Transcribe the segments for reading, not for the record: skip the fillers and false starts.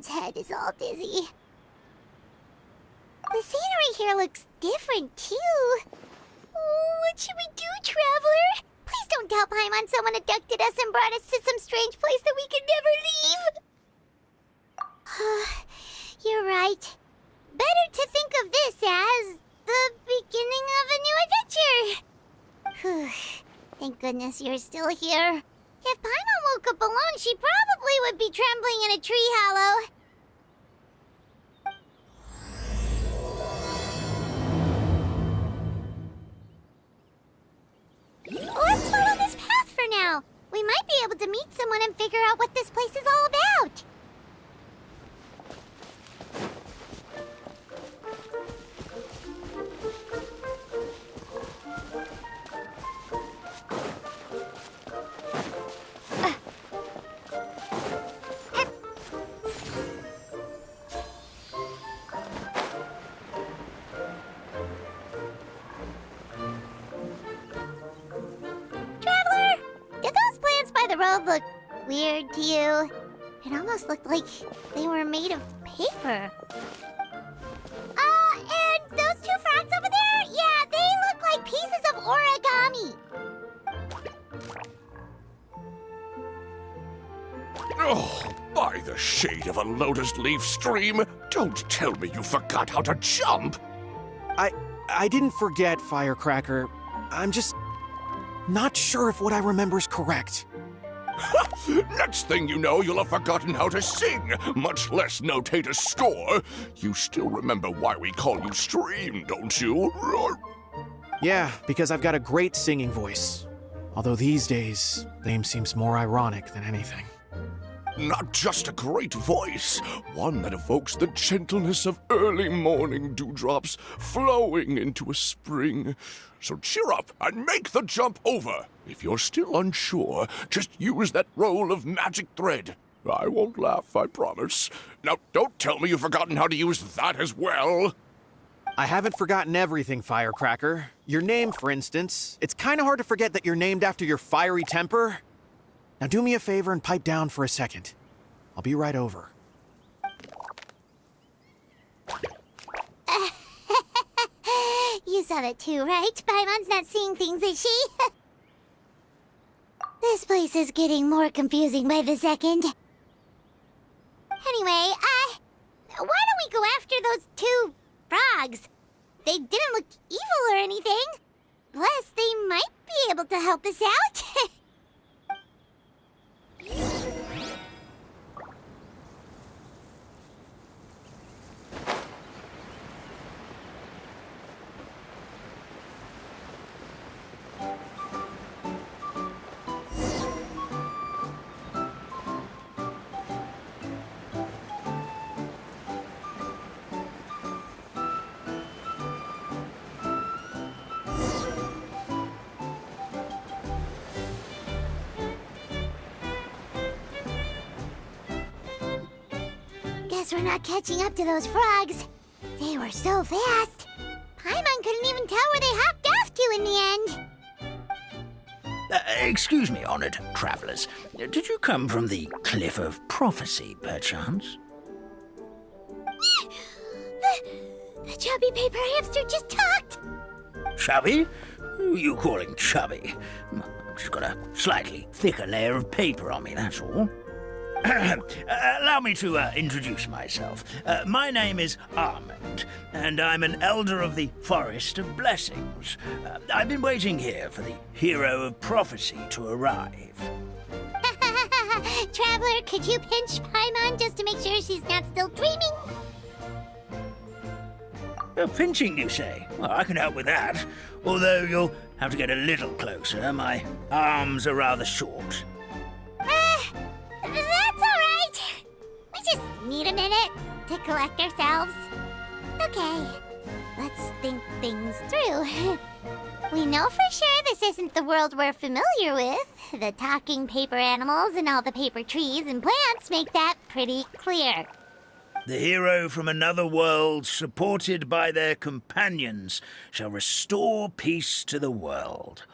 Head is all dizzy. The scenery here looks different, too. Oh, what should we do, Traveler? Please don't tell Paimon someone abducted us and brought us to some strange place that we could never leave. You're right. Better to think of this as the beginning of a new adventure. Thank goodness you're still here. If Paimon woke up alone, she probably would be trembling in a tree hollow. Let's follow this path for now. We might be able to meet someone and figure out what this place is all about. The road looked weird to you. It almost looked like they were made of paper. And those two frogs over there? Yeah, they look like pieces of origami. Oh, by the shade of a lotus leaf stream, don't tell me you forgot how to jump. I didn't forget, Firecracker. I'm just not sure if what I remember is correct. Next thing you know, you'll have forgotten how to sing, much less notate a score. You still remember why we call you Stream, don't you? Yeah, because I've got a great singing voice. Although these days, name seems more ironic than anything. Not just a great voice, one that evokes the gentleness of early morning dewdrops flowing into a spring. So cheer up and make the jump over. If you're still unsure, just use that roll of magic thread. I won't laugh, I promise. Now, don't tell me you've forgotten how to use that as well. I haven't forgotten everything, Firecracker. Your name, for instance. It's kind of hard to forget that you're named after your fiery temper. Now do me a favor and pipe down for a second. I'll be right over. You saw that too, right? Paimon's not seeing things, is she? This place is getting more confusing by the second. Anyway, why don't we go after those two frogs? They didn't look evil or anything. Plus, they might be able to help us out. Guess we're not catching up to those frogs. They were so fast. Paimon couldn't even tell where they hopped off to in the end. Excuse me, honored travelers. Did you come from the Cliff of Prophecy, perchance? The chubby paper hamster just talked. Chubby? Who are you calling chubby? I've just got a slightly thicker layer of paper on me, that's all. Allow me to introduce myself. My name is Armand, and I'm an elder of the Forest of Blessings. I've been waiting here for the hero of prophecy to arrive. Traveler, could you pinch Paimon just to make sure she's not still dreaming? Pinching, you say? Well, I can help with that. Although you'll have to get a little closer. My arms are rather short. That's alright. We just need a minute to collect ourselves. Okay, let's think things through. We know for sure this isn't the world we're familiar with. The talking paper animals and all the paper trees and plants make that pretty clear. The hero from another world, supported by their companions, shall restore peace to the world.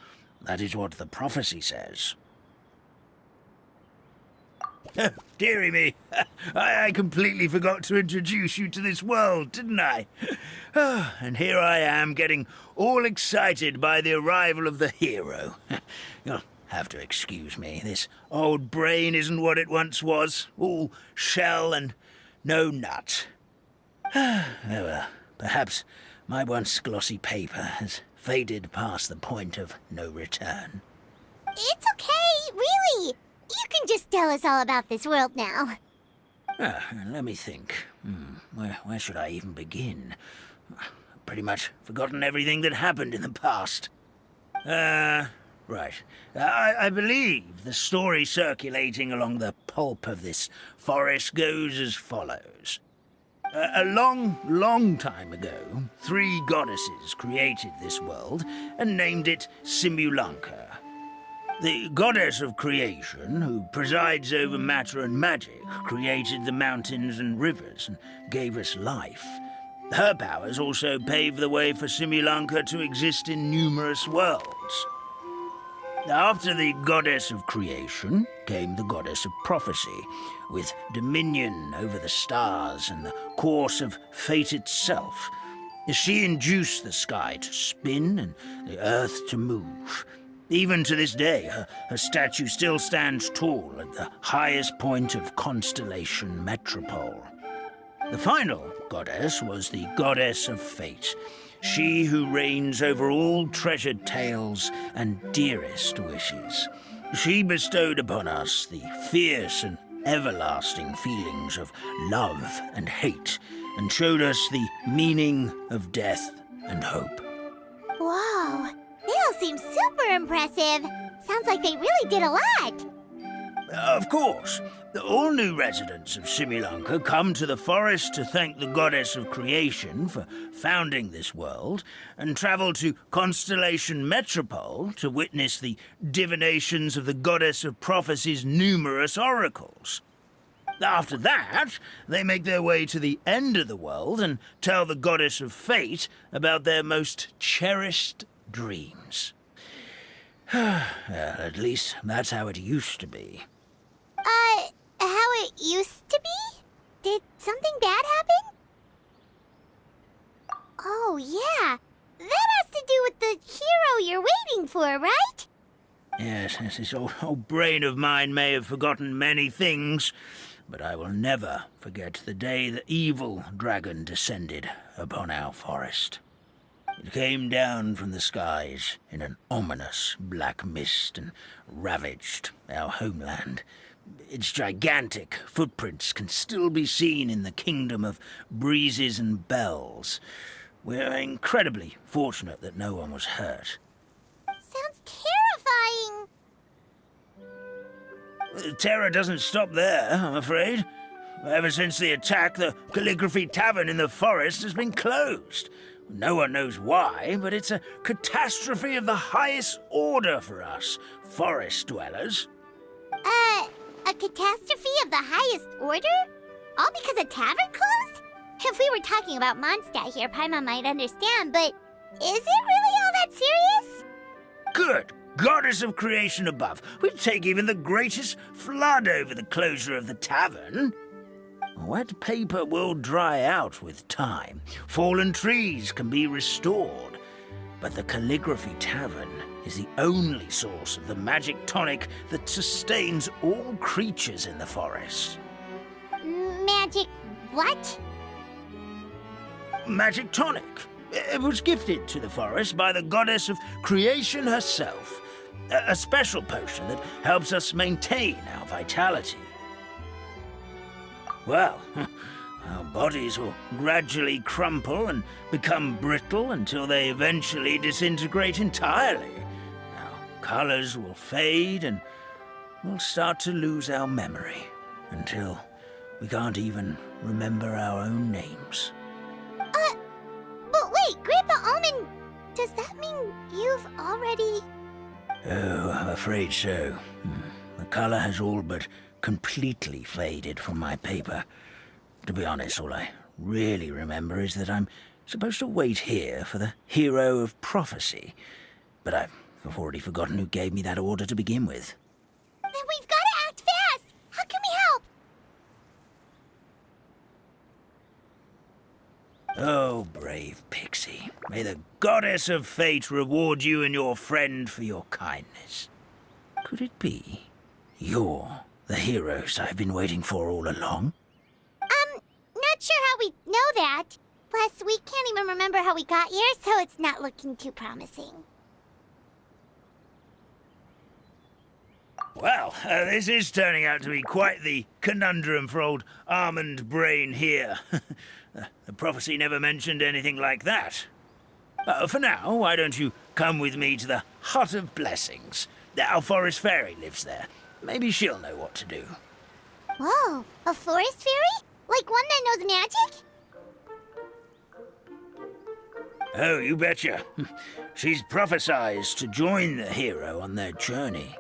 That is what the prophecy says. Dearie me, I completely forgot to introduce you to this world, didn't I? And here I am, getting all excited by the arrival of the hero. You'll have to excuse me. This old brain isn't what it once was, all shell and no nut. Oh well, perhaps my once glossy paper has faded past the point of no return. It's okay, really. You can just tell us all about this world now. Let me think. Where should I even begin? I've pretty much forgotten everything that happened in the past. Right. I believe the story circulating along the pulp of this forest goes as follows. A long time ago, 3 goddesses created this world and named it Simulanka. The goddess of creation, who presides over matter and magic, created the mountains and rivers and gave us life. Her powers also paved the way for Simulanka to exist in numerous worlds. After the goddess of creation came the goddess of prophecy, with dominion over the stars and the course of fate itself. She induced the sky to spin and the earth to move. Even to this day, her statue still stands tall at the highest point of Constellation Metropole. The final goddess was the goddess of fate, she who reigns over all treasured tales and dearest wishes. She bestowed upon us the fierce and everlasting feelings of love and hate, and showed us the meaning of death and hope. Whoa, they all seem super impressive. Sounds like they really did a lot. Of course, all new residents of Simulanka come to the forest to thank the goddess of creation for founding this world, and travel to Constellation Metropole to witness the divinations of the goddess of prophecy's numerous oracles. After that, they make their way to the end of the world and tell the goddess of fate about their most cherished dreams. Well, at least that's how it used to be. How it used to be? Did something bad happen? Oh, yeah. That has to do with the hero you're waiting for, right? Yes, this old brain of mine may have forgotten many things, but I will never forget the day the evil dragon descended upon our forest. It came down from the skies in an ominous black mist and ravaged our homeland. Its gigantic footprints can still be seen in the kingdom of breezes and bells. We're incredibly fortunate that no one was hurt. Sounds terrifying. The terror doesn't stop there, I'm afraid. Ever since the attack, the Calligraphy Tavern in the forest has been closed. No one knows why, but it's a catastrophe of the highest order for us, forest dwellers. A catastrophe of the highest order? All because a tavern closed? If we were talking about Mondstadt here, Paimon might understand, but is it really all that serious? Good goddess of creation above. We'd take even the greatest flood over the closure of the tavern. Wet paper will dry out with time. Fallen trees can be restored. But the Calligraphy Tavern is the only source of the magic tonic that sustains all creatures in the forest. Magic what? Magic tonic. It was gifted to the forest by the goddess of creation herself. A special potion that helps us maintain our vitality. Well, Our bodies will gradually crumple and become brittle until they eventually disintegrate entirely. Our colors will fade and we'll start to lose our memory until we can't even remember our own names. But wait, Grandpa Almond, does that mean you've already... Oh, I'm afraid so. The color has all but completely faded from my paper. To be honest, all I really remember is that I'm supposed to wait here for the hero of prophecy. But I've already forgotten who gave me that order to begin with. Then we've got to act fast! How can we help? Oh, brave Pixie. May the goddess of fate reward you and your friend for your kindness. Could it be you're the heroes I've been waiting for all along? Not sure how we know that. Plus, we can't even remember how we got here, so it's not looking too promising. Well, this is turning out to be quite the conundrum for old Almond Brain here. The prophecy never mentioned anything like that. For now, why don't you come with me to the Hut of Blessings? Our forest fairy lives there. Maybe she'll know what to do. Whoa, a forest fairy? Like one that knows magic? Oh, you betcha. She's prophesized to join the hero on their journey.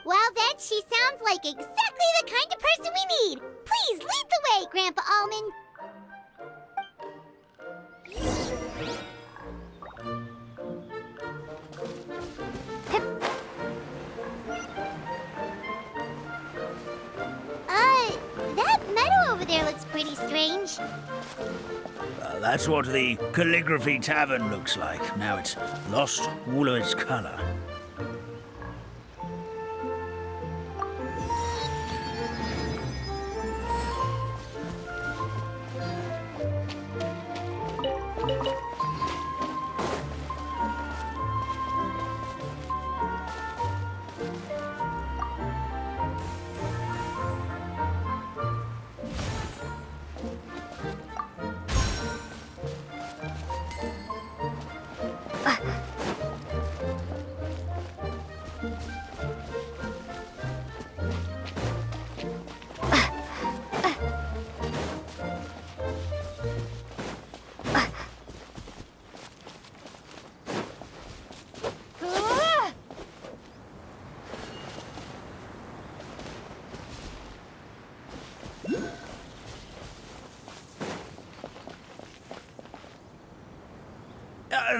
Well then, she sounds like exactly the kind of person we need. Please lead the way, Grandpa Almond. That meadow over there looks pretty strange. That's what the Calligraphy Tavern looks like. Now it's lost all of its color.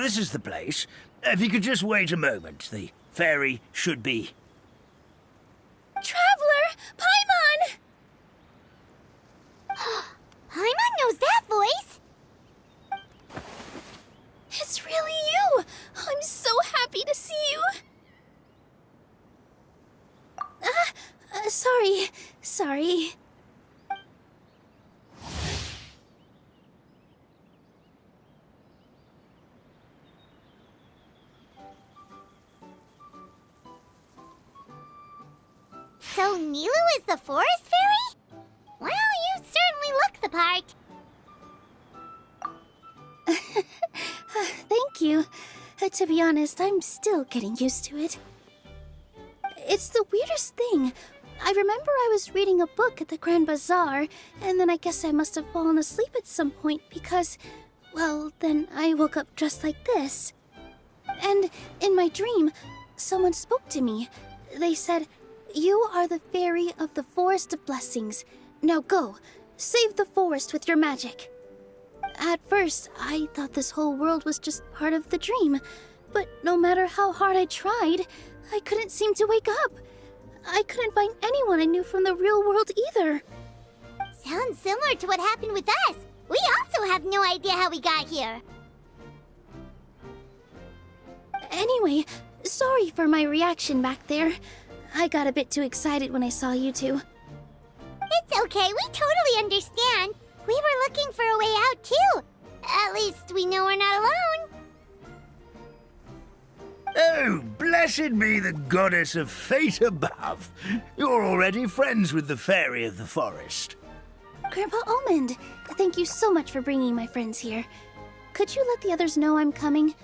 This is the place. If you could just wait a moment, the fairy should be... Traveler! Paimon! Paimon knows that voice! It's really you! I'm so happy to see you! Sorry. So Nilu is the forest fairy? Well, you certainly look the part. Thank you. To be honest, I'm still getting used to it. It's the weirdest thing. I remember I was reading a book at the Grand Bazaar, and then I guess I must have fallen asleep at some point because, well, then I woke up dressed like this. And in my dream, someone spoke to me. They said, "You are the fairy of the Forest of Blessings. Now go, save the forest with your magic." At first, I thought this whole world was just part of the dream, but no matter how hard I tried, I couldn't seem to wake up. I couldn't find anyone I knew from the real world either. Sounds similar to what happened with us. We also have no idea how we got here. Anyway, sorry for my reaction back there. I got a bit too excited when I saw you two. It's okay, we totally understand. We were looking for a way out too. At least we know we're not alone. Oh, blessed be the goddess of fate above. You're already friends with the fairy of the forest. Grandpa Almond, thank you so much for bringing my friends here. Could you let the others know I'm coming?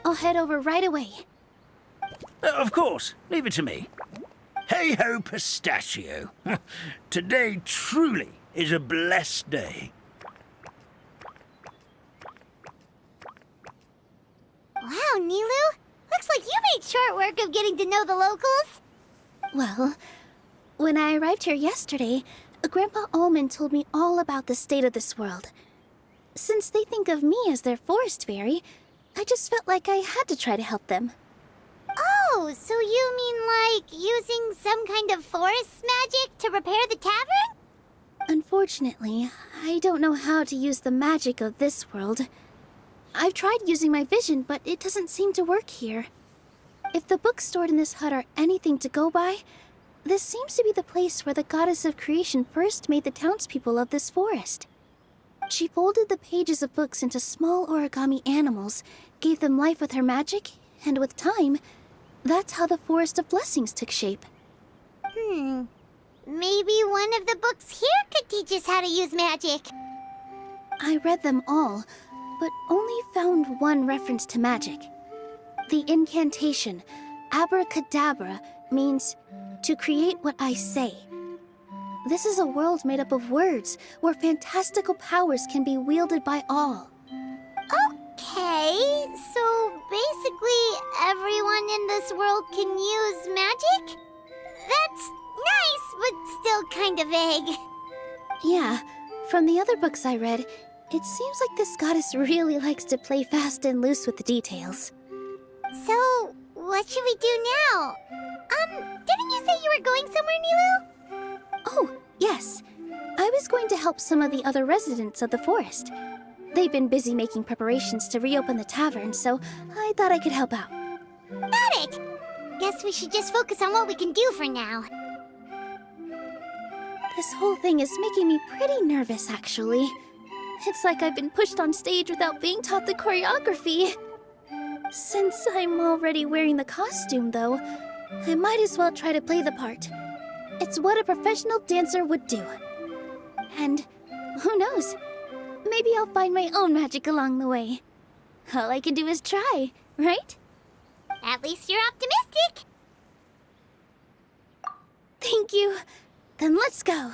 I'll head over right away. Of course. Leave it to me. Hey-ho, pistachio. Today truly is a blessed day. Wow, Nilu! Looks like you made short work of getting to know the locals. Well, when I arrived here yesterday, Grandpa Almond told me all about the state of this world. Since they think of me as their forest fairy, I just felt like I had to try to help them. Oh, so you mean like using some kind of forest magic to repair the tavern? Unfortunately, I don't know how to use the magic of this world. I've tried using my vision, but it doesn't seem to work here. If the books stored in this hut are anything to go by, this seems to be the place where the goddess of creation first made the townspeople of this forest. She folded the pages of books into small origami animals, gave them life with her magic, and with time, that's how the Forest of Blessings took shape. Maybe one of the books here could teach us how to use magic. I read them all, but only found one reference to magic. The incantation, abracadabra, means to create what I say. This is a world made up of words, where fantastical powers can be wielded by all. Okay, so basically everyone in this world can use magic? That's nice, but still kind of vague. Yeah, from the other books I read, it seems like this goddess really likes to play fast and loose with the details. So, what should we do now? Didn't you say you were going somewhere, Nilu? Oh, yes. I was going to help some of the other residents of the forest. They've been busy making preparations to reopen the tavern, so I thought I could help out. Got it! Guess we should just focus on what we can do for now. This whole thing is making me pretty nervous, actually. It's like I've been pushed on stage without being taught the choreography. Since I'm already wearing the costume, though, I might as well try to play the part. It's what a professional dancer would do. And who knows? Maybe I'll find my own magic along the way. All I can do is try, right? At least you're optimistic. Thank you. Then let's go.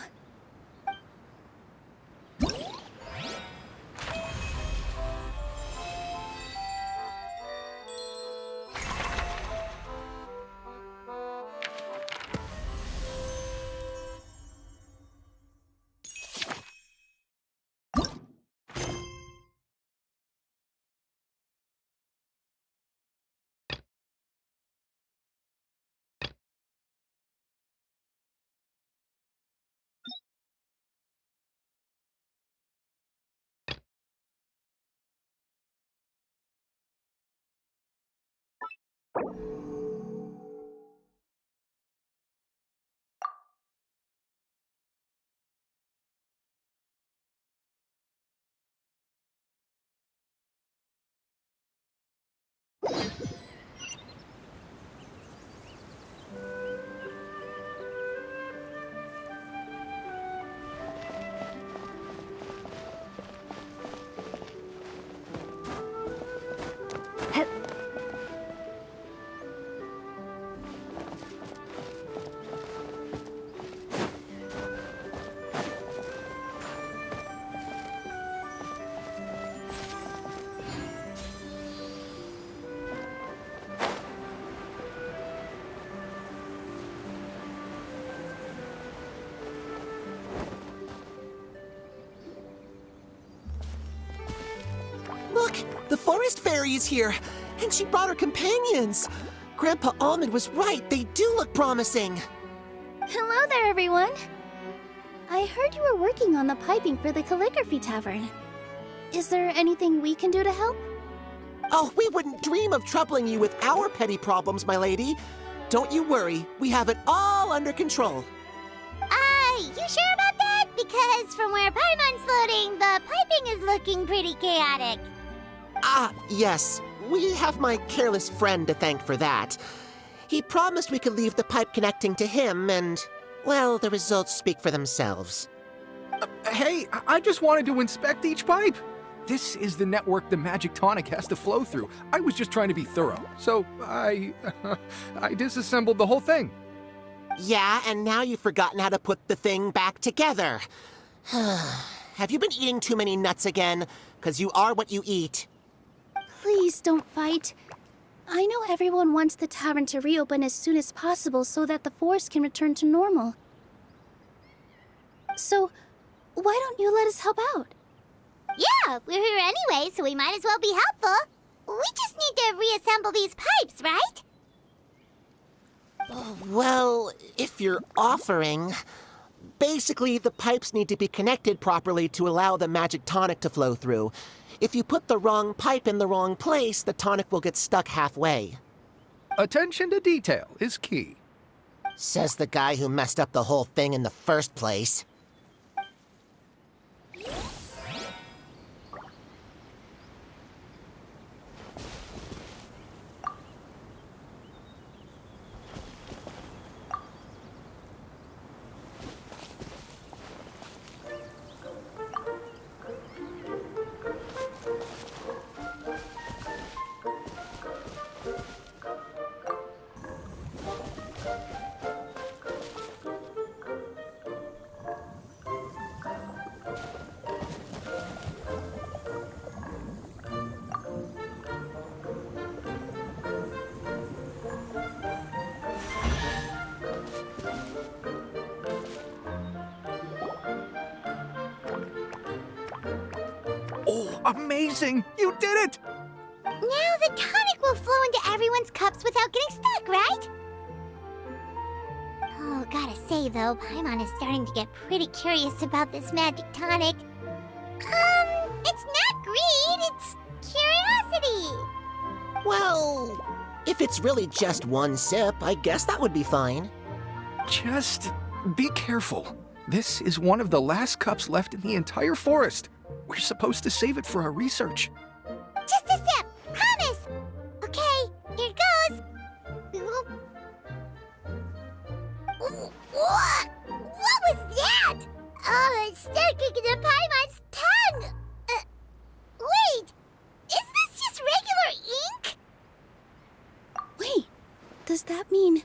Look, the forest fairy is here, and she brought her companions. Grandpa Almond was right, they do look promising. Hello there, everyone. I heard you were working on the piping for the calligraphy tavern. Is there anything we can do to help? Oh, we wouldn't dream of troubling you with our petty problems, my lady. Don't you worry, we have it all under control. You sure about that? Because from where Paimon's floating, the piping is looking pretty chaotic. Ah, yes. We have my careless friend to thank for that. He promised we could leave the pipe connecting to him, and, well, the results speak for themselves. Hey, I just wanted to inspect each pipe. This is the network the magic tonic has to flow through. I was just trying to be thorough, so I disassembled the whole thing. Yeah, and now you've forgotten how to put the thing back together. Have you been eating too many nuts again? 'Cause you are what you eat. Please don't fight. I know everyone wants the tavern to reopen as soon as possible so that the forest can return to normal. So, why don't you let us help out? Yeah, we're here anyway, so we might as well be helpful. We just need to reassemble these pipes, right? Well, if you're offering... Basically, the pipes need to be connected properly to allow the magic tonic to flow through. If you put the wrong pipe in the wrong place, the tonic will get stuck halfway. Attention to detail is key. Says the guy who messed up the whole thing in the first place. Oh, amazing! You did it! Now the tonic will flow into everyone's cups without getting stuck, right? Oh, gotta say though, Paimon is starting to get pretty curious about this magic tonic. It's not greed, it's curiosity. Well, if it's really just one sip, I guess that would be fine. Just be careful. This is one of the last cups left in the entire forest. We're supposed to save it for our research. Just a sip, promise. Okay, here goes. What was that? Oh, it's sticking to Paimon's tongue. Wait, is this just regular ink? Wait, does that mean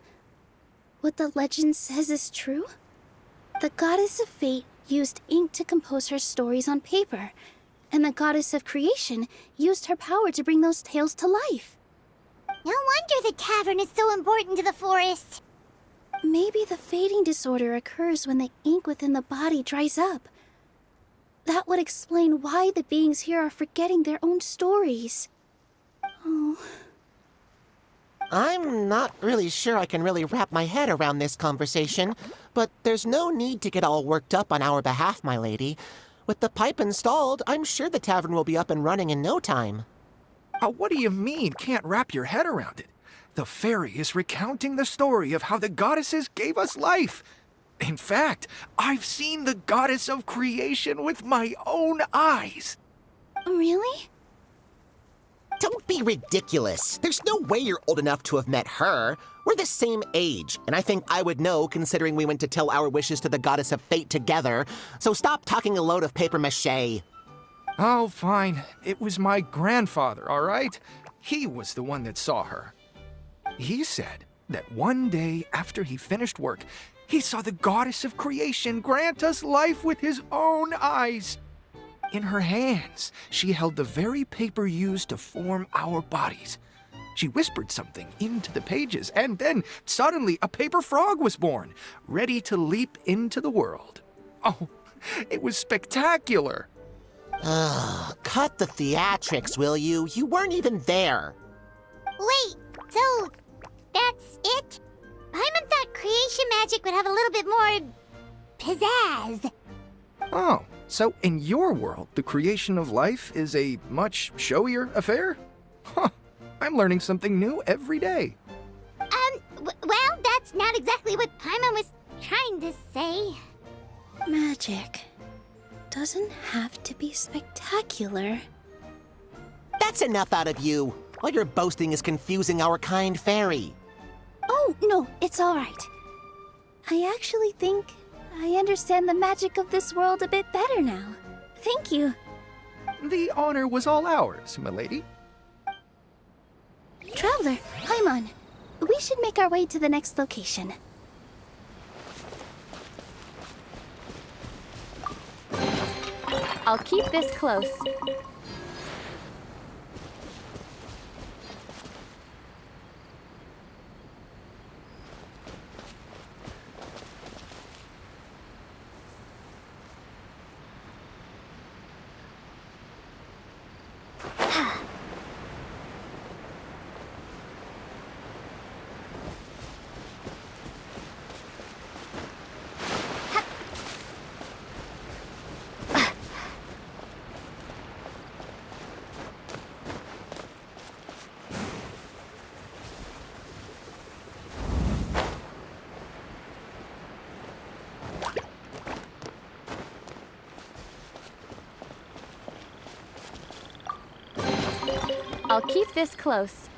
what the legend says is true? The goddess of fate used ink to compose her stories on paper, and the goddess of creation used her power to bring those tales to life. No wonder the tavern is so important to the forest. Maybe the fading disorder occurs when the ink within the body dries up. That would explain why the beings here are forgetting their own stories. Oh. I'm not really sure I can really wrap my head around this conversation, but there's no need to get all worked up on our behalf, my lady. With the pipe installed, I'm sure the tavern will be up and running in no time. What do you mean, can't wrap your head around it? The fairy is recounting the story of how the goddesses gave us life. In fact, I've seen the goddess of creation with my own eyes. Really? Don't be ridiculous. There's no way you're old enough to have met her. We're the same age, and I think I would know considering we went to tell our wishes to the goddess of fate together. So stop talking a load of papier-mâché. Oh, fine. It was my grandfather, all right? He was the one that saw her. He said that one day after he finished work, he saw the goddess of creation grant us life with his own eyes. In her hands, she held the very paper used to form our bodies. She whispered something into the pages, and then suddenly a paper frog was born, ready to leap into the world. Oh, it was spectacular. Cut the theatrics, will you? You weren't even there. Wait, so that's it? Paimon thought creation magic would have a little bit more pizzazz. Oh, so in your world, the creation of life is a much showier affair? Huh, I'm learning something new every day. Well, that's not exactly what Paimon was trying to say. Magic doesn't have to be spectacular. That's enough out of you. All your boasting is confusing our kind fairy. Oh, no, it's all right. I actually think I understand the magic of this world a bit better now. Thank you. The honor was all ours, milady. Traveler, Paimon, we should make our way to the next location. I'll keep this close. I'll keep this close.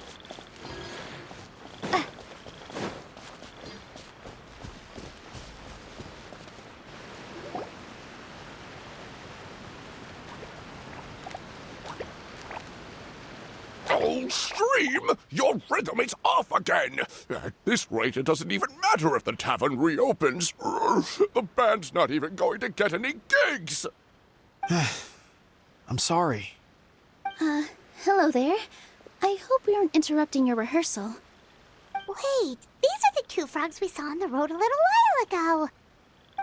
Oh, Stream! Your rhythm is off again! At this rate, it doesn't even matter if the tavern reopens. The band's not even going to get any gigs! I'm sorry. Hello there. I hope we aren't interrupting your rehearsal. Wait, these are the two frogs we saw on the road a little while ago.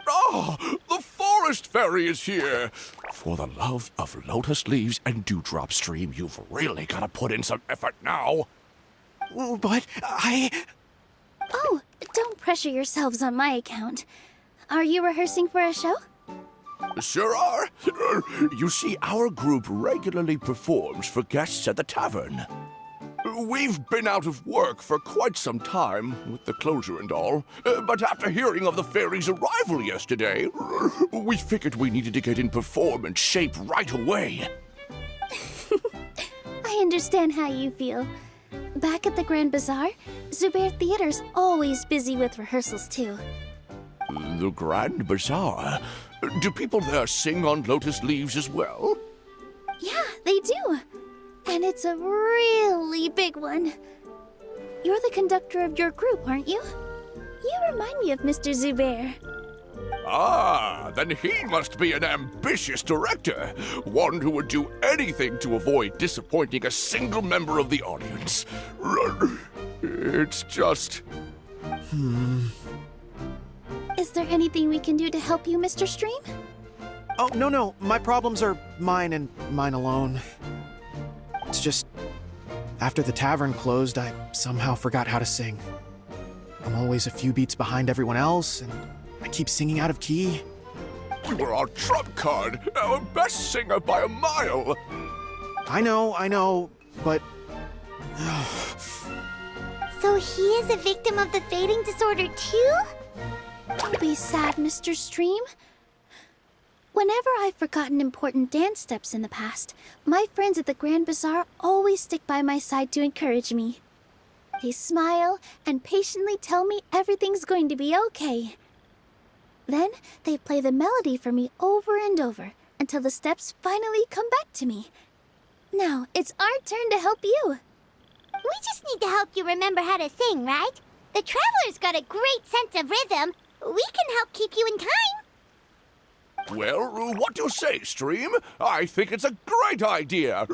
Ah, the forest fairy is here! For the love of lotus leaves and dewdrop, Stream, you've really got to put in some effort now. But Oh, don't pressure yourselves on my account. Are you rehearsing for a show? Sure are. You see, our group regularly performs for guests at the tavern. We've been out of work for quite some time, with the closure and all. But after hearing of the fairy's arrival yesterday, we figured we needed to get in performance shape right away. I understand how you feel. Back at the Grand Bazaar, Zubair Theater's always busy with rehearsals too. The Grand Bazaar? Do people there sing on lotus leaves as well? Yeah, they do. And it's a really big one. You're the conductor of your group, aren't you? You remind me of Mr. Zubair. Ah, then he must be an ambitious director. One who would do anything to avoid disappointing a single member of the audience. It's just... Is there anything we can do to help you, Mr. Stream? Oh, no. My problems are mine and mine alone. It's just, after the tavern closed, I somehow forgot how to sing. I'm always a few beats behind everyone else, and I keep singing out of key. You were our trump card, our best singer by a mile. I know, but... So he is a victim of the fading disorder too? Don't be sad, Mr. Stream. Whenever I've forgotten important dance steps in the past, my friends at the Grand Bazaar always stick by my side to encourage me. They smile and patiently tell me everything's going to be okay. Then they play the melody for me over and over until the steps finally come back to me. Now it's our turn to help you. We just need to help you remember how to sing, right? The Traveler's got a great sense of rhythm. We can help keep you in time. Well, what do you say, Stream? I think it's a great idea.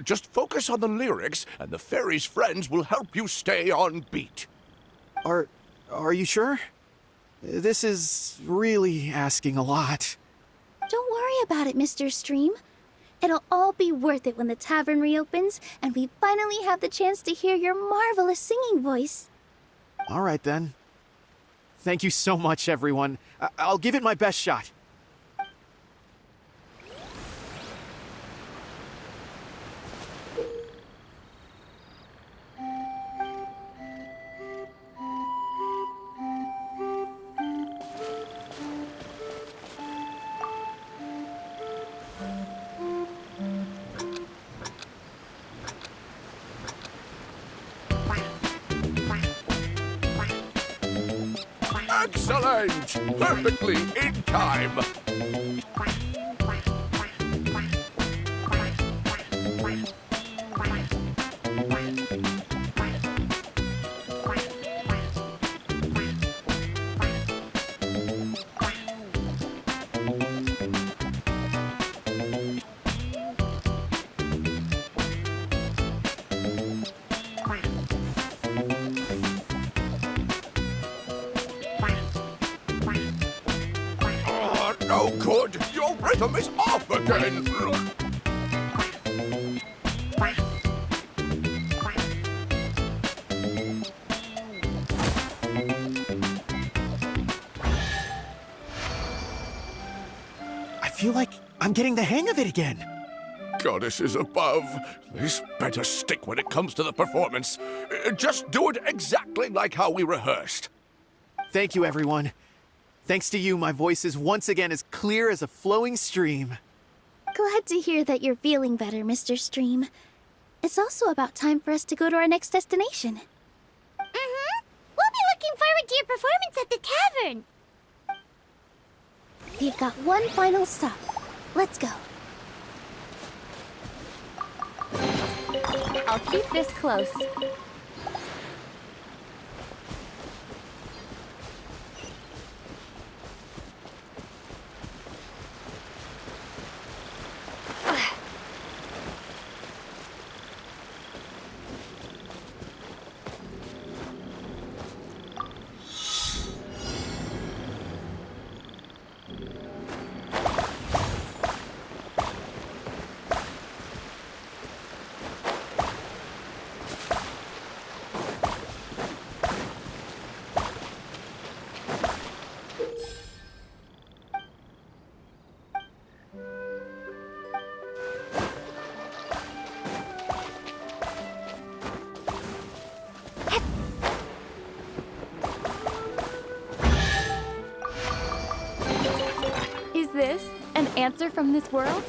Just focus on the lyrics, and the fairy's friends will help you stay on beat. Are you sure? This is really asking a lot. Don't worry about it, Mr. Stream. It'll all be worth it when the tavern reopens and we finally have the chance to hear your marvelous singing voice. All right, then. Thank you so much, everyone. I'll give it my best shot. Excellent! Perfectly in time. No good! Your rhythm is off again! I feel like I'm getting the hang of it again. Goddesses above, this better stick when it comes to the performance. Just do it exactly like how we rehearsed. Thank you, everyone. Thanks to you, my voice is once again as clear as a flowing stream. Glad to hear that you're feeling better, Mr. Stream. It's also about time for us to go to our next destination. Mm-hmm. We'll be looking forward to your performance at the tavern. We've got one final stop. Let's go. I'll keep this close. Is this an answer from this world?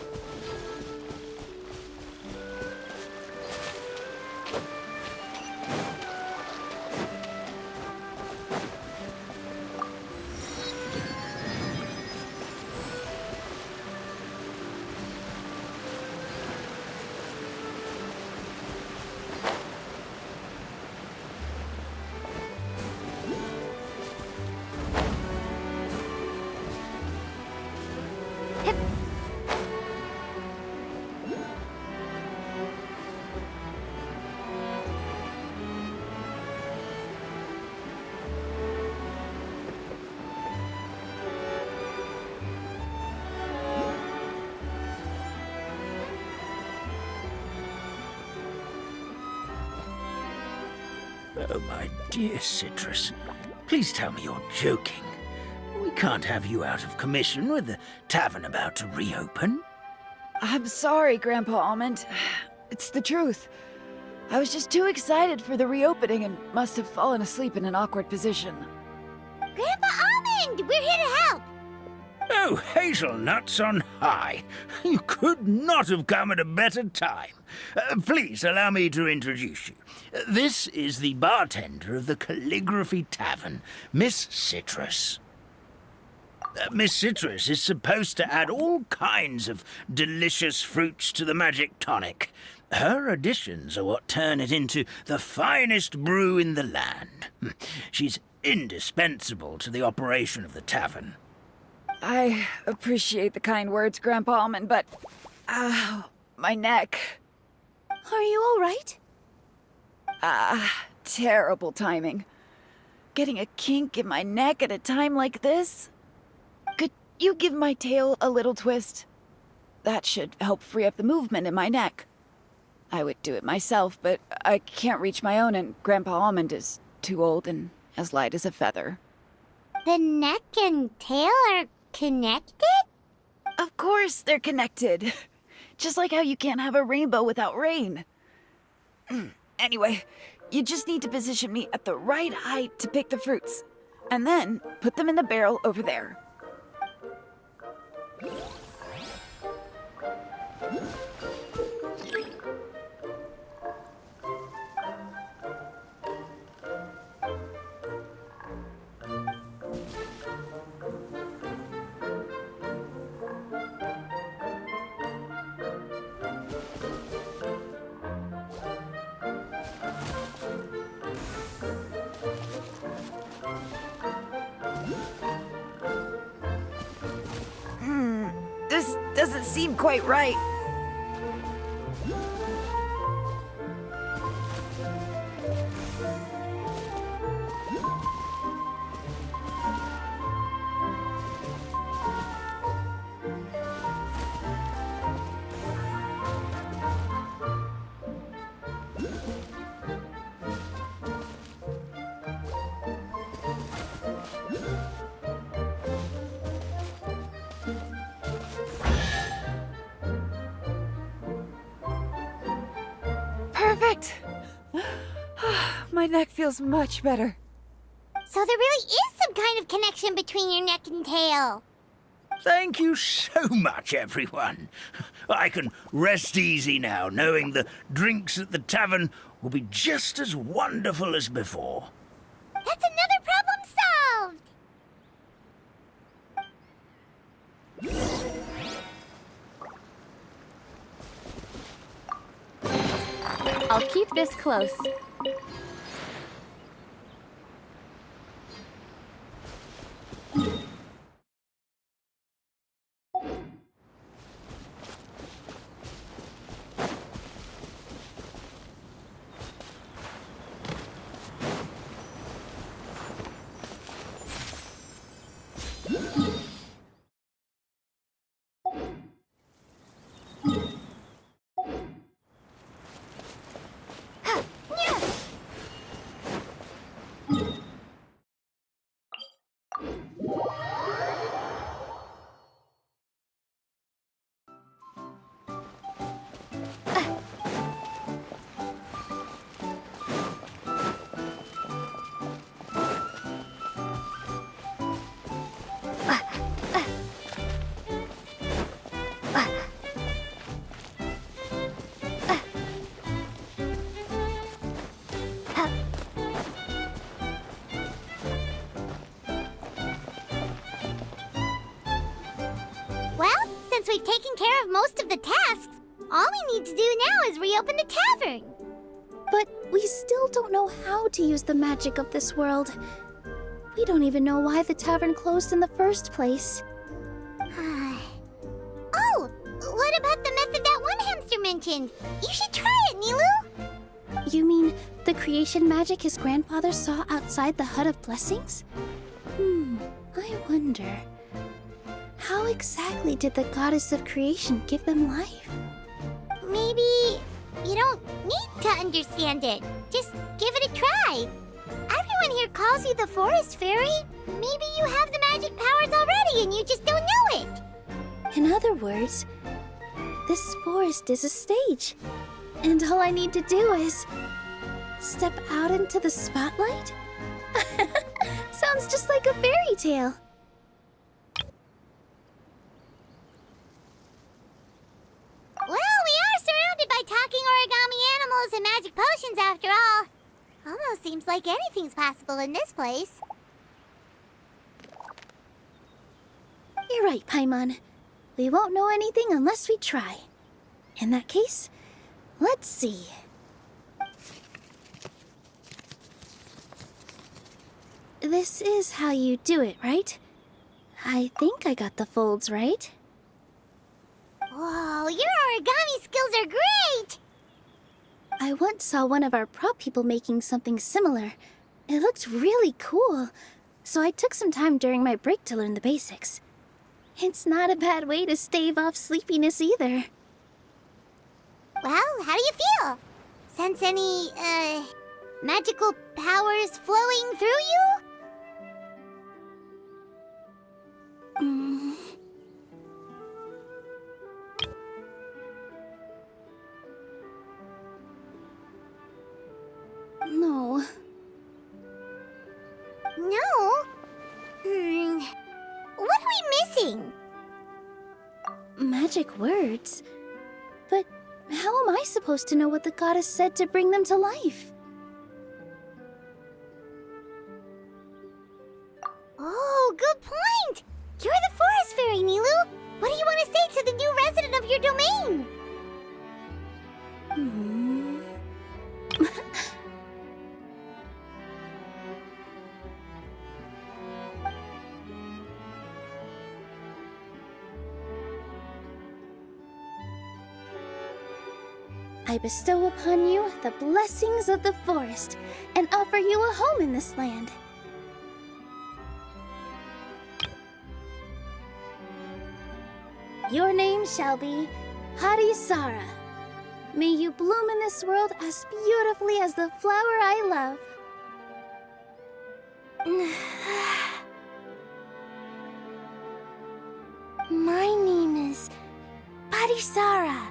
Oh, my dear Citrus, please tell me you're joking. We can't have you out of commission with the tavern about to reopen. I'm sorry, Grandpa Almond. It's the truth. I was just too excited for the reopening and must have fallen asleep in an awkward position. Grandpa Almond, we're here to help. Oh, hazelnuts on high. You could not have come at a better time. Please allow me to introduce you. This is the bartender of the Calligraphy Tavern, Miss Citrus. Miss Citrus is supposed to add all kinds of delicious fruits to the magic tonic. Her additions are what turn it into the finest brew in the land. She's indispensable to the operation of the tavern. I appreciate the kind words, Grandpa Almond, but... my neck. Are you all right? Terrible timing. Getting a kink in my neck at a time like this? Could you give my tail a little twist? That should help free up the movement in my neck. I would do it myself, but I can't reach my own, and Grandpa Almond is too old and as light as a feather. The neck and tail are connected? Of course they're connected. Just like how you can't have a rainbow without rain. Anyway, you just need to position me at the right height to pick the fruits. And then put them in the barrel over there. doesn't seem quite right. Perfect! My neck feels much better. So there really is some kind of connection between your neck and tail. Thank you so much, everyone. I can rest easy now, knowing the drinks at the tavern will be just as wonderful as before. That's another problem solved! I'll keep this close. Well, since we've taken care of most of the tasks, all we need to do now is reopen the tavern. But we still don't know how to use the magic of this world. We don't even know why the tavern closed in the first place. Oh, what about the method that one hamster mentioned? You should try it, Nilu. You mean the creation magic his grandfather saw outside the Hut of Blessings? I wonder. How exactly did the goddess of creation give them life? Maybe you don't need to understand it. Just give it a try. Everyone here calls you the Forest Fairy. Maybe you have the magic powers already and you just don't know it. In other words, this forest is a stage. And all I need to do is step out into the spotlight? Sounds just like a fairy tale. Well, we are surrounded by talking origami animals and magic potions after all. Almost seems like anything's possible in this place. You're right, Paimon. We won't know anything unless we try. In that case, let's see. This is how you do it, right? I think I got the folds right. Whoa, your origami skills are great! I once saw one of our prop people making something similar. It looked really cool, so I took some time during my break to learn the basics. It's not a bad way to stave off sleepiness either. Well, how do you feel? Sense any, magical powers flowing through you? No. No? What are we missing? Magic words? But how am I supposed to know what the goddess said to bring them to life? Oh, good point! You're the Forest Fairy, Nilu! What do you want to say to the new resident of your domain? I bestow upon you the blessings of the forest and offer you a home in this land. Your name shall be Harisara. May you bloom in this world as beautifully as the flower I love. My name is Parisara.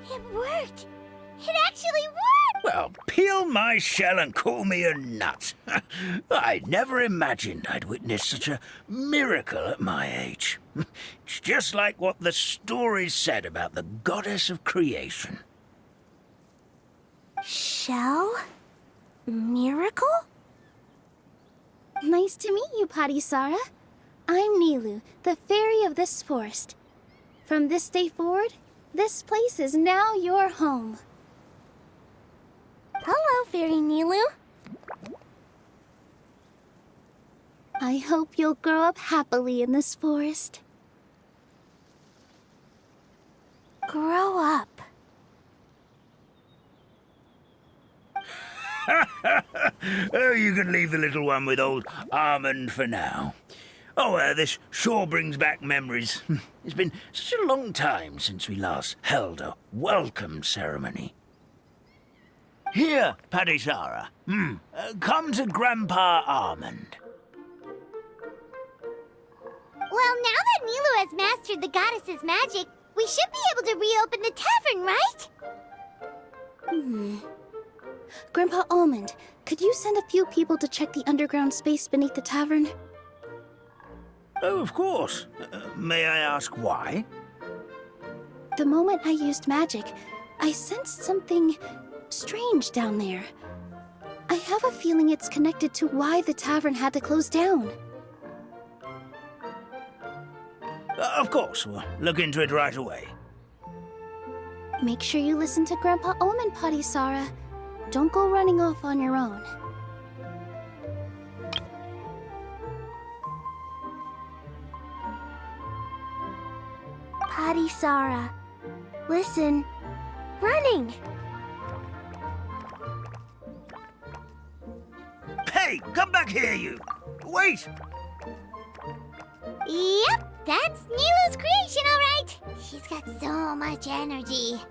It worked! It actually worked! Well, peel my shell and call me a nut. I never imagined I'd witness such a miracle at my age. It's just like what the stories said about the goddess of creation. Shell? Miracle? Nice to meet you, Parisara. I'm Nilu, the fairy of this forest. From this day forward, this place is now your home. Hello, Fairy Nilu. I hope you'll grow up happily in this forest. Grow up. Oh, you can leave the little one with old Almond for now. Oh, this sure brings back memories. It's been such a long time since we last held a welcome ceremony. Here, Parisara. Come to Grandpa Almond. Well, now that Nilu has mastered the goddess's magic, we should be able to reopen the tavern, right? Grandpa Almond, could you send a few people to check the underground space beneath the tavern? Oh, of course. May I ask why? The moment I used magic, I sensed something strange down there. I have a feeling it's connected to why the tavern had to close down. Of course, we'll look into it right away. Make sure you listen to Grandpa Almond, Parisara. Don't go running off on your own. Parisara. Listen. Running! Hey, come back here, you! Wait! Yep, that's Nilu's creation, all right. She's got so much energy.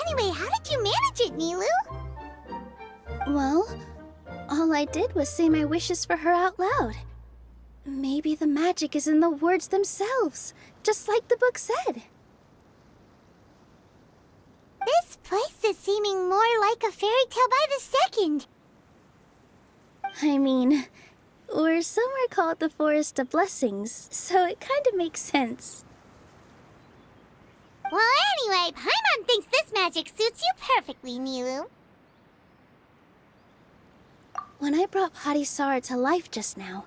Anyway, how did you manage it, Nilu? Well, all I did was say my wishes for her out loud. Maybe the magic is in the words themselves, just like the book said. This place is seeming more like a fairy tale by the second. I mean, we're somewhere called the Forest of Blessings, so it kind of makes sense. Well, anyway, Paimon thinks this magic suits you perfectly, Nilu. When I brought Harisara to life just now,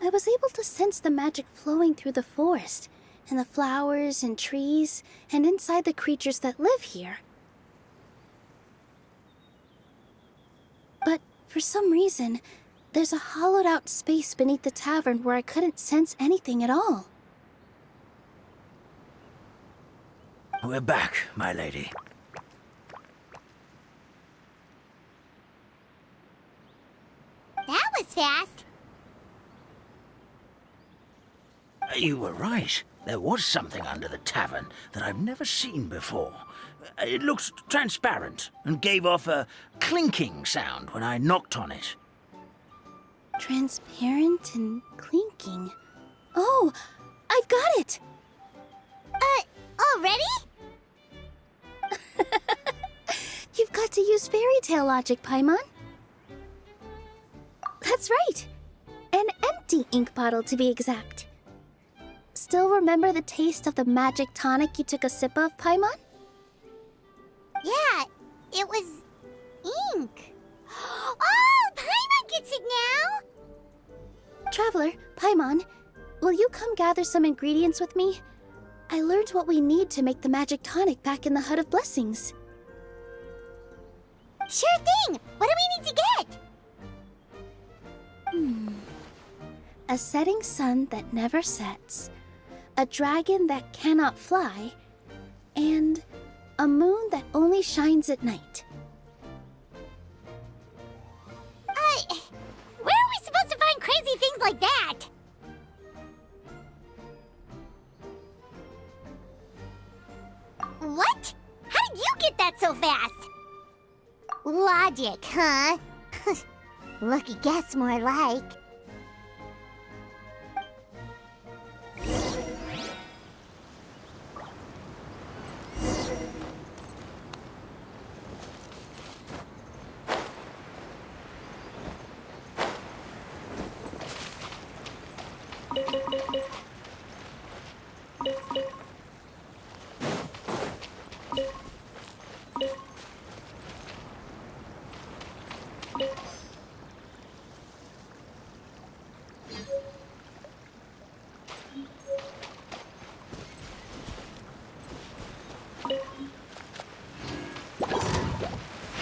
I was able to sense the magic flowing through the forest, and the flowers and trees, and inside the creatures that live here. But for some reason, there's a hollowed-out space beneath the tavern where I couldn't sense anything at all. We're back, my lady. That was fast. You were right. There was something under the tavern that I've never seen before. It looked transparent and gave off a clinking sound when I knocked on it. Transparent and clinking. Oh, I've got it! Already? You've got to use fairy tale logic, Paimon. That's right. An empty ink bottle, to be exact. Still remember the taste of the magic tonic you took a sip of, Paimon? Yeah, it was ink. Oh, Paimon gets it now! Traveler, Paimon, will you come gather some ingredients with me? I learned what we need to make the magic tonic back in the Hut of Blessings. Sure thing! What do we need to get? A setting sun that never sets, a dragon that cannot fly, and a moon that only shines at night. Where are we supposed to find crazy things like that? What? How did you get that so fast? Logic, huh? Lucky guess, more like.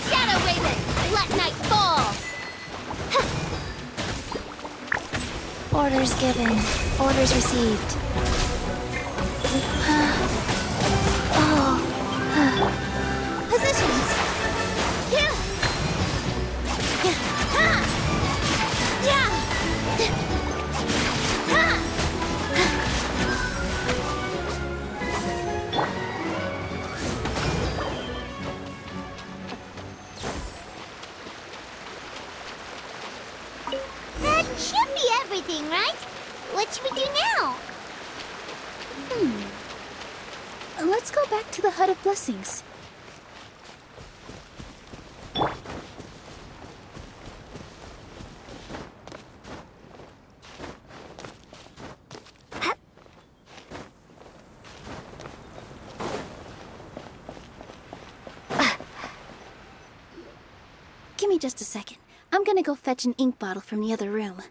Shadow Raven, let night fall! Orders given. Orders received. Positions! Yeah! Ha! Yeah! Ha! That should be everything, right? What should we do now? Let's go back to the Hut of Blessings. Give me just a second. I'm gonna go fetch an ink bottle from the other room.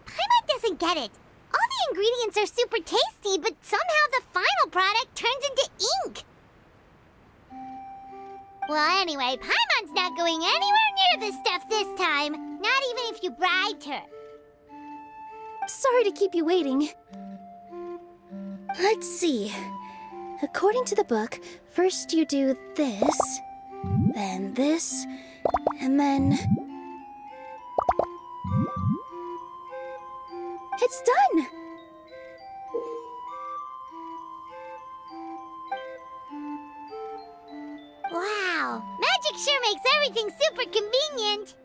Paimon doesn't get it. All the ingredients are super tasty, but somehow the final product turns into ink. Well, anyway, Paimon's not going anywhere near this stuff this time. Not even if you bribed her. Sorry to keep you waiting. Let's see. According to the book, first you do this, then this, and then... It's done! Wow, magic sure makes everything super convenient.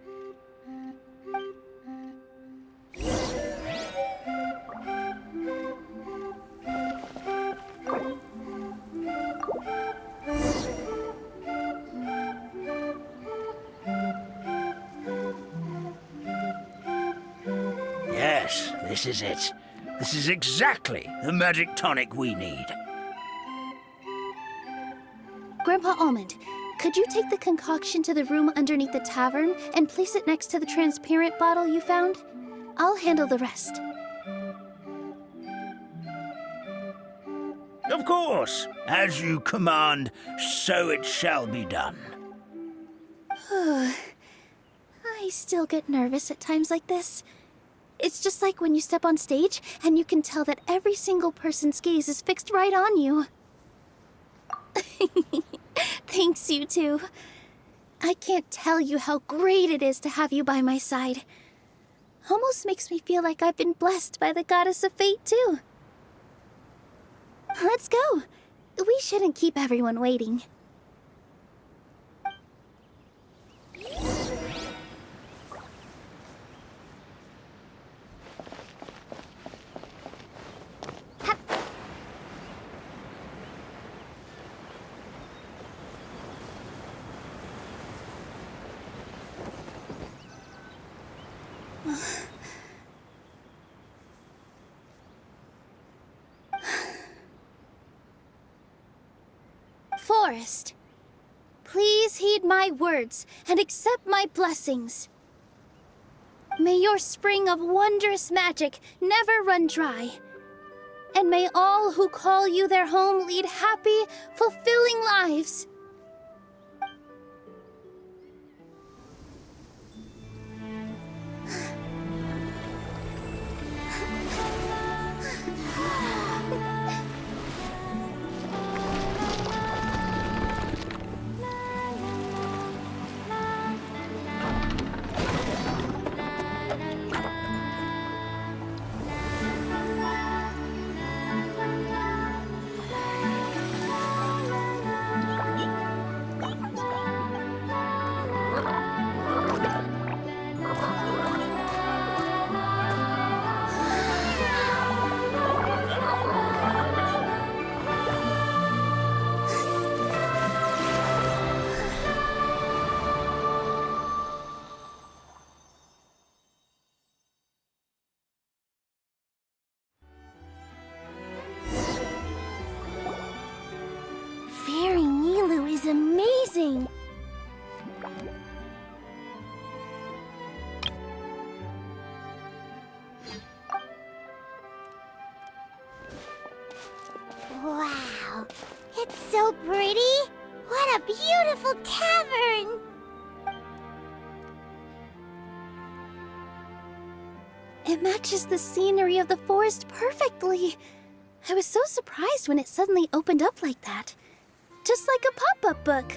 Yes, this is it. This is exactly the magic tonic we need. Grandpa Almond, could you take the concoction to the room underneath the tavern and place it next to the transparent bottle you found? I'll handle the rest. Of course, as you command, so it shall be done. I still get nervous at times like this. It's just like when you step on stage and you can tell that every single person's gaze is fixed right on you. Thanks, you two. I can't tell you how great it is to have you by my side. Almost makes me feel like I've been blessed by the goddess of fate, too. Let's go. We shouldn't keep everyone waiting. Forest, please heed my words and accept my blessings. May your spring of wondrous magic never run dry. And may all who call you their home lead happy, fulfilling lives. pretty! What a beautiful tavern! It matches the scenery of the forest perfectly. I was so surprised when it suddenly opened up like that. Just like a pop-up book.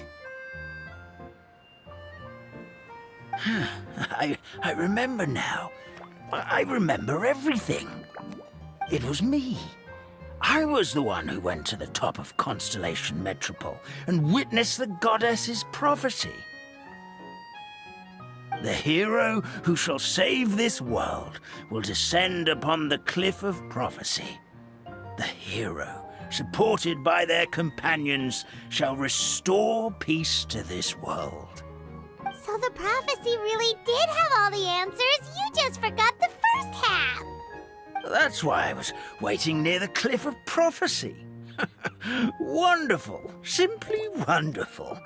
I remember now. I remember everything. It was me. I was the one who went to the top of Constellation Metropole and witnessed the goddess's prophecy. The hero who shall save this world will descend upon the cliff of prophecy. The hero, supported by their companions, shall restore peace to this world. So the prophecy really did have all the answers. You just forgot the first half. That's why I was waiting near the cliff of prophecy. Wonderful. Simply wonderful.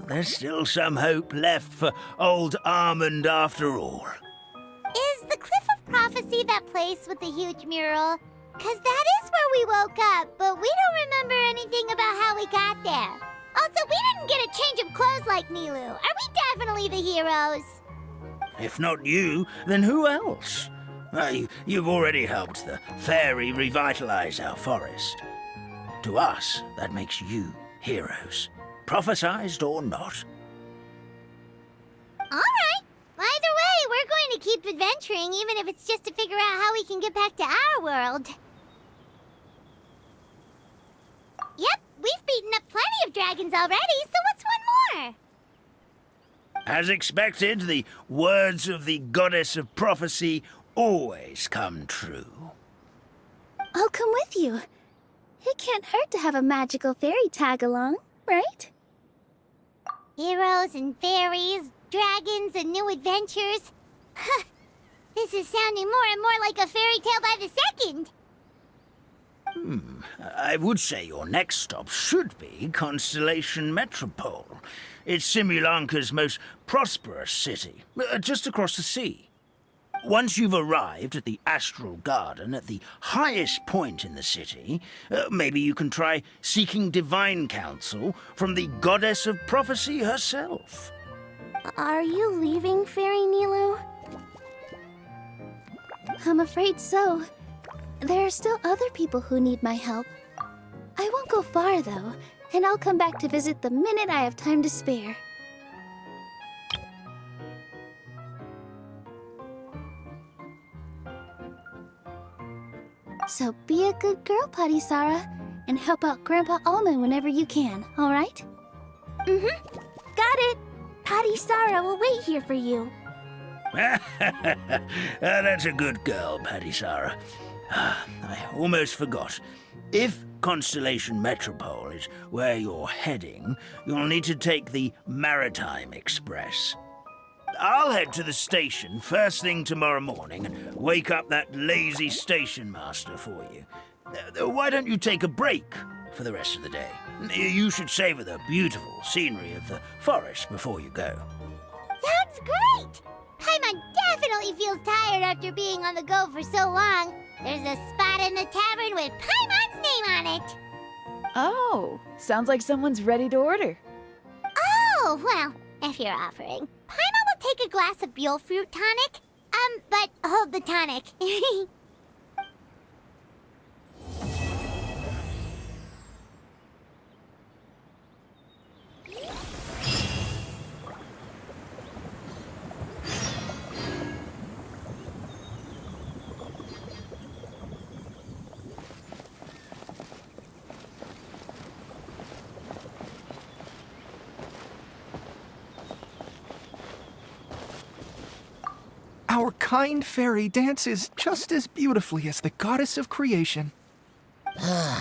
There's still some hope left for old Armand after all. Is the Cliff of Prophecy that place with the huge mural? 'Cause that is where we woke up, but we don't remember anything about how we got there. Also, we didn't get a change of clothes like Nilu. Are we definitely the heroes? If not you, then who else? You've already helped the fairy revitalize our forest. To us, that makes you heroes, prophesized or not. Alright. Either way, we're going to keep adventuring, even if it's just to figure out how we can get back to our world. Yep, we've beaten up plenty of dragons already, so what's one more? As expected, the words of the goddess of prophecy always come true. I'll come with you. It can't hurt to have a magical fairy tag along, right? Heroes and fairies, dragons and new adventures. This is sounding more and more like a fairy tale by the second. I would say your next stop should be Constellation Metropole. It's Simulanka's most prosperous city, just across the sea. Once you've arrived at the Astral Garden at the highest point in the city, maybe you can try seeking divine counsel from the goddess of prophecy herself. Are you leaving, Fairy Nilu? I'm afraid so. There are still other people who need my help. I won't go far, though, and I'll come back to visit the minute I have time to spare. So be a good girl, Patty Sarah, and help out Grandpa Almond whenever you can, all right? Mm-hmm. Got it. Patty Sarah will wait here for you. That's a good girl, Patty Sarah. I almost forgot. If Constellation Metropole is where you're heading, you'll need to take the Maritime Express. I'll head to the station first thing tomorrow morning and wake up that lazy station master for you. Why don't you take a break for the rest of the day? You should savor the beautiful scenery of the forest before you go. Sounds great! Paimon definitely feels tired after being on the go for so long. There's a spot in the tavern with Paimon's name on it. Oh, sounds like someone's ready to order. Oh, well, if you're offering. Paimon will take a glass of Buell fruit tonic. But hold the tonic. Our kind fairy dances just as beautifully as the goddess of creation.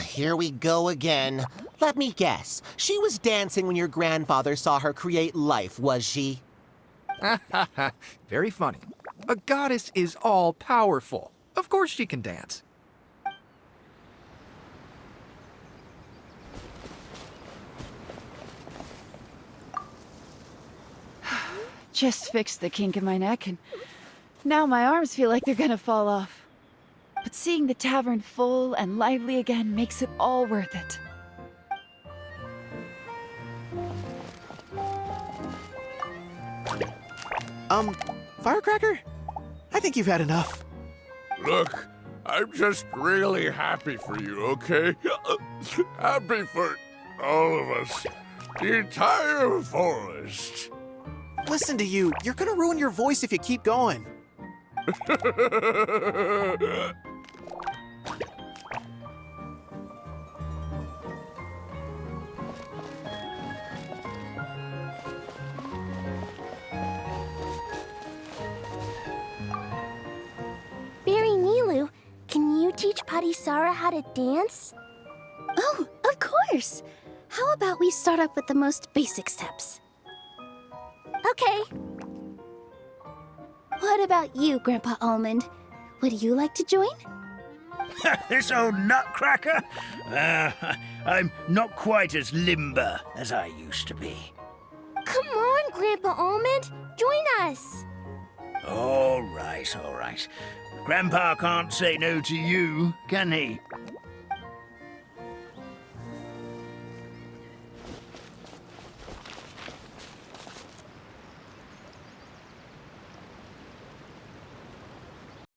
Here we go again. Let me guess. She was dancing when your grandfather saw her create life, was she? Very funny. A goddess is all-powerful. Of course she can dance. Just fixed the kink in my neck, and now my arms feel like they're gonna fall off. But seeing the tavern full and lively again makes it all worth it. Firecracker? I think you've had enough. Look, I'm just really happy for you, okay? Happy for all of us. The entire forest. Listen to you. You're gonna ruin your voice if you keep going. Barry Nilu, can you teach Patisara how to dance? Oh, of course! How about we start up with the most basic steps? Okay. What about you, Grandpa Almond? Would you like to join? This old nutcracker? I'm not quite as limber as I used to be. Come on, Grandpa Almond. Join us. All right, all right. Grandpa can't say no to you, can he?